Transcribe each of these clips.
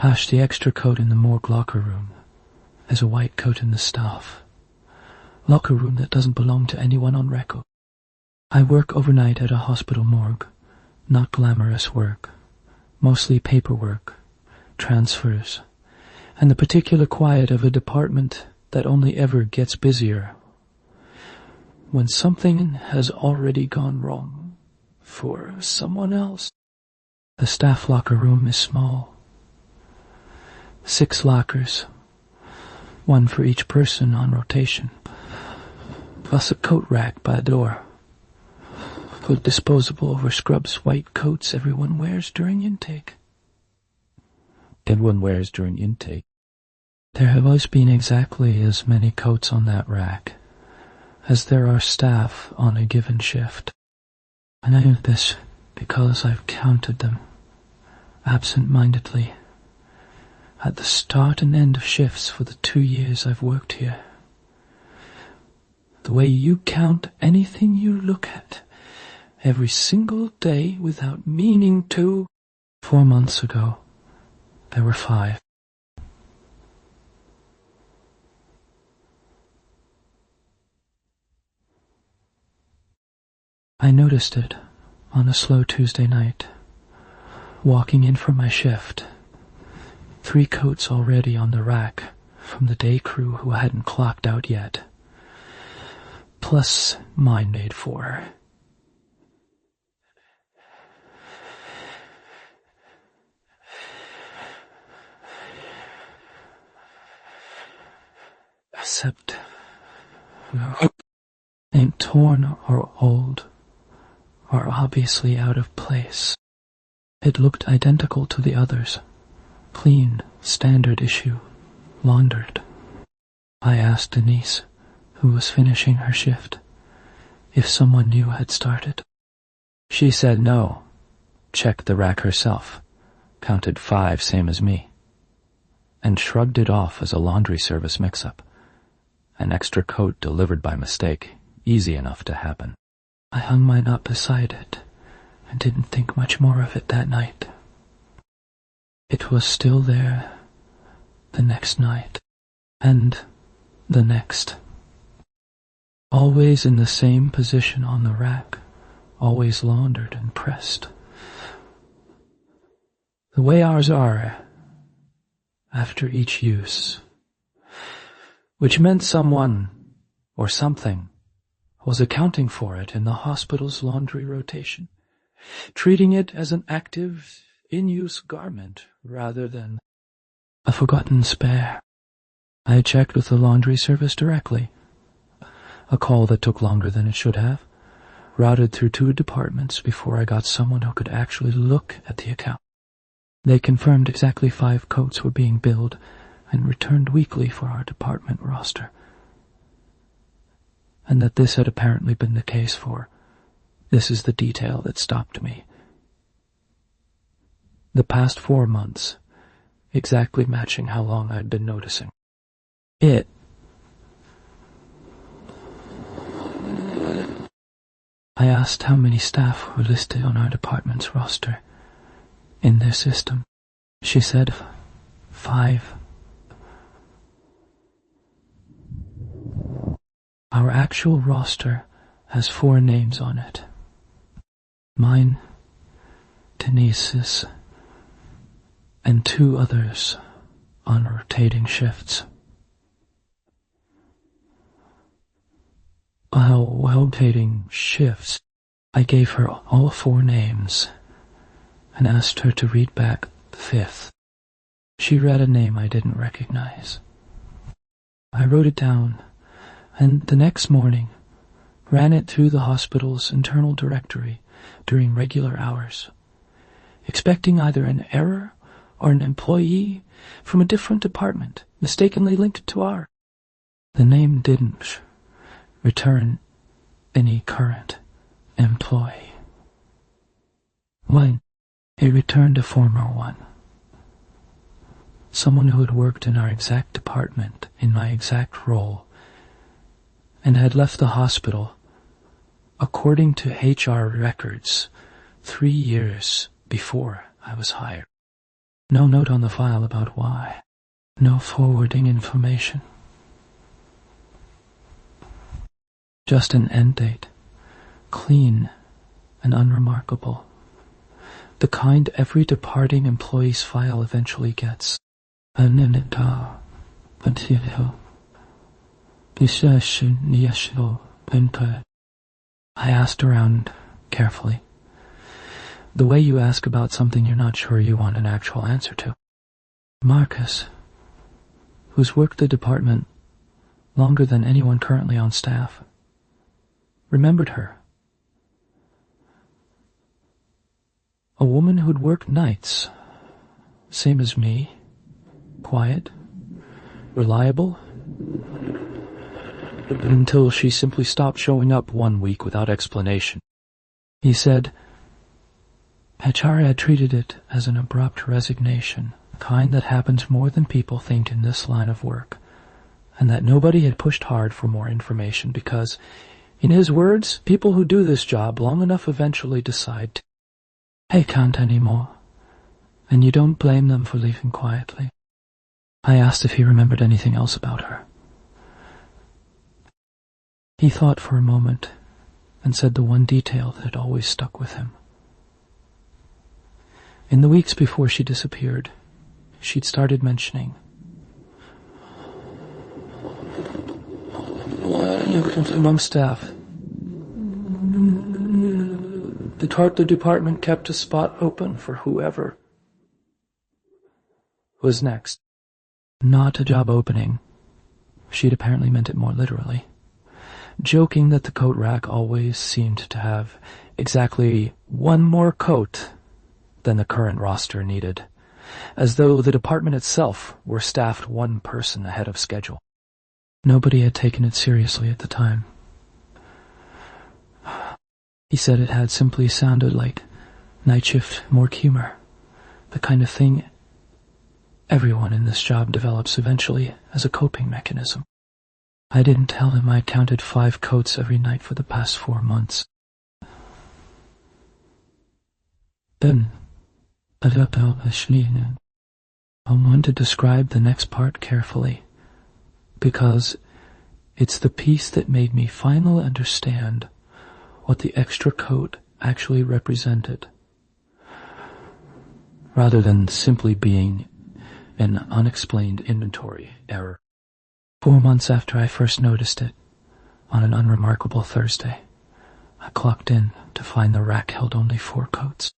Hash the extra coat in the morgue locker room. There's a white coat in the staff. Locker room that doesn't belong to anyone on record. I work overnight at a hospital morgue. Not glamorous work. Mostly paperwork, transfers, and the particular quiet of a department that only ever gets busier when something has already gone wrong for someone else. The staff locker room is small. 6 lockers, 1 for each person on rotation, plus a coat rack by the door. Put disposable over scrubs white coats everyone wears during intake. Everyone wears during intake. There have always been exactly as many coats on that rack as there are staff on a given shift. I know this because I've counted them, absent-mindedly, at the start and end of shifts for the 2 years I've worked here. The way you count anything you look at, every single day without meaning to. 4 months ago, there were 5. I noticed it on a slow Tuesday night, walking in from my shift. 3 coats already on the rack from the day crew who hadn't clocked out yet, plus mine made 4. Except ain't torn or old or obviously out of place. It looked identical to the others. Clean, standard issue, laundered. I asked Denise, who was finishing her shift, if someone new had started. She said no. Checked the rack herself. Counted 5, same as me. And shrugged it off as a laundry service mix-up. An extra coat delivered by mistake, easy enough to happen. I hung mine up beside it and didn't think much more of it that night. It was still there the next night, and the next. Always in the same position on the rack, always laundered and pressed. The way ours are, after each use. Which meant someone, or something, was accounting for it in the hospital's laundry rotation, treating it as an active, in-use garment rather than a forgotten spare. I checked with the laundry service directly, a call that took longer than it should have, routed through 2 departments before I got someone who could actually look at the account. They confirmed exactly 5 coats were being billed and returned weekly for our department roster, and that this had apparently been the case for, this is the detail that stopped me, the past 4 months, exactly matching how long I'd been noticing. I asked how many staff were listed on our department's roster in their system. She said 5. Our actual roster has 4 names on it. Mine, Denise's, and 2 others on rotating shifts. While rotating shifts, I gave her all 4 names and asked her to read back the 5th. She read a name I didn't recognize. I wrote it down, and the next morning ran it through the hospital's internal directory during regular hours, expecting either an error or an employee from a different department mistakenly linked to our. The name didn't return any current employee. When it returned a former one, someone who had worked in our exact department in my exact role and had left the hospital, according to HR records, 3 years before I was hired. No note on the file about why. No forwarding information. Just an end date. Clean and unremarkable. The kind every departing employee's file eventually gets. I asked around carefully. The way you ask about something you're not sure you want an actual answer to. Marcus, who's worked the department longer than anyone currently on staff, remembered her. A woman who'd worked nights, same as me, quiet, reliable, until she simply stopped showing up one week without explanation. He said, Acharya had treated it as an abrupt resignation, the kind that happens more than people think in this line of work, and that nobody had pushed hard for more information because, in his words, people who do this job long enough eventually decide, I can't anymore, and you don't blame them for leaving quietly. I asked if he remembered anything else about her. He thought for a moment and said the one detail that had always stuck with him. In the weeks before she disappeared, she'd started mentioning, among staff, the department kept a spot open for whoever was next. Not a job opening. She'd apparently meant it more literally, joking that the coat rack always seemed to have exactly one more coat than the current roster needed, as though the department itself were staffed one person ahead of schedule. Nobody had taken it seriously at the time. He said it had simply sounded like nightshift morgue humor, the kind of thing everyone in this job develops eventually as a coping mechanism. I didn't tell him I'd counted 5 coats every night for the past 4 months. Then, I want to describe the next part carefully, because it's the piece that made me finally understand what the extra coat actually represented, rather than simply being an unexplained inventory error. 4 months after I first noticed it, on an unremarkable Thursday, I clocked in to find the rack held only 4 coats,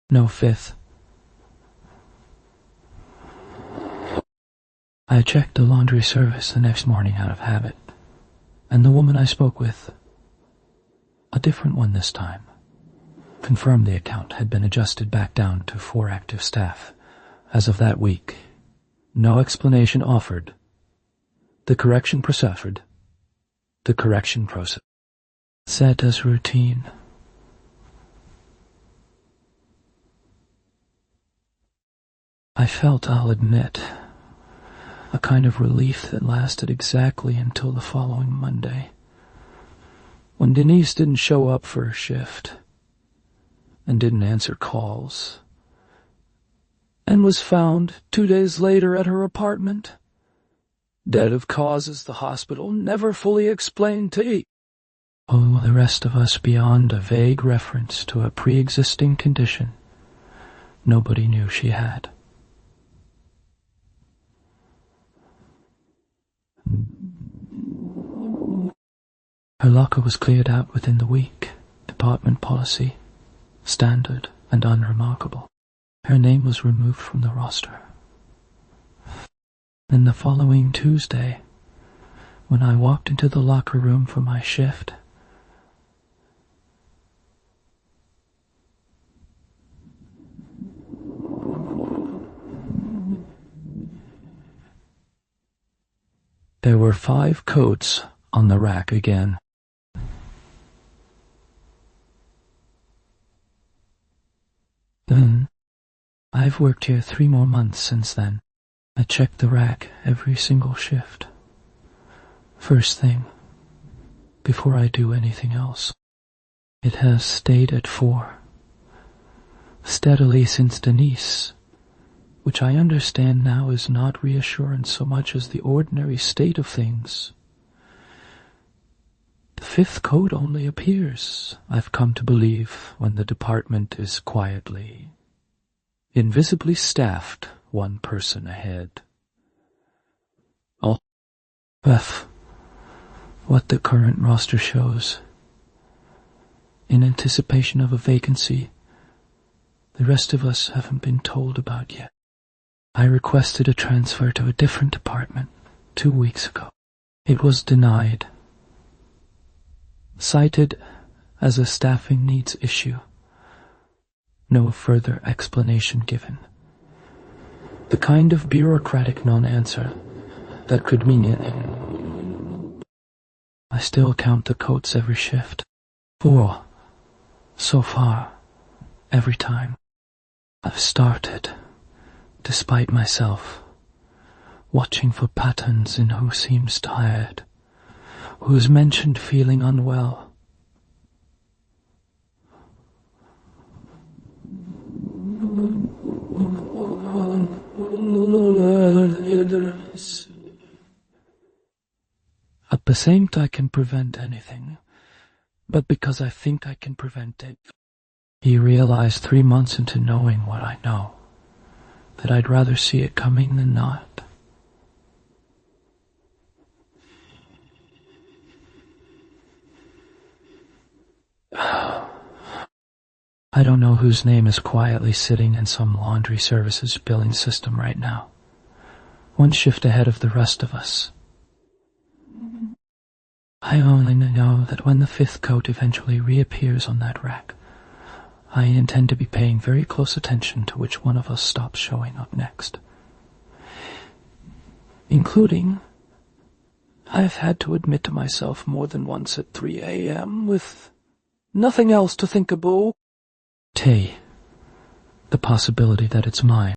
no 5th. I checked the laundry service the next morning out of habit, and the woman I spoke with, a different one this time, confirmed the account had been adjusted back down to 4 active staff as of that week. No explanation offered. The correction processed. Set as routine. I felt, I'll admit, a kind of relief that lasted exactly until the following Monday, when Denise didn't show up for her shift and didn't answer calls, and was found 2 days later at her apartment, dead of causes the hospital never fully explained to eat. Oh, the rest of us beyond a vague reference to a pre-existing condition nobody knew she had. Her locker was cleared out within the week, department policy, standard and unremarkable. Her name was removed from the roster. Then the following Tuesday, when I walked into the locker room for my shift, there were 5 coats on the rack again. I've worked here 3 more months since then. I checked the rack every single shift. First thing, before I do anything else. It has stayed at 4. Steadily since Denise which I understand now is not reassurance so much as the ordinary state of things. The fifth coat only appears, I've come to believe, when the department is quietly, invisibly staffed one person ahead. Oh, Beth, what the current roster shows. In anticipation of a vacancy the rest of us haven't been told about yet. I requested a transfer to a different department 2 weeks ago. It was denied, cited as a staffing needs issue. No further explanation given. The kind of bureaucratic non-answer that could mean anything. I still count the coats every shift. 4. So far, every time. I've started, despite myself, watching for patterns in who seems tired, who's mentioned feeling unwell. At the same time I can prevent anything, but because I think I can prevent it. He realized 3 months into knowing what I know, that I'd rather see it coming than not. I don't know whose name is quietly sitting in some laundry services billing system right now, one shift ahead of the rest of us. I only know that when the fifth coat eventually reappears on that rack, I intend to be paying very close attention to which one of us stops showing up next. Including, I've had to admit to myself more than once at 3 a.m. with nothing else to think about. The possibility that it's mine.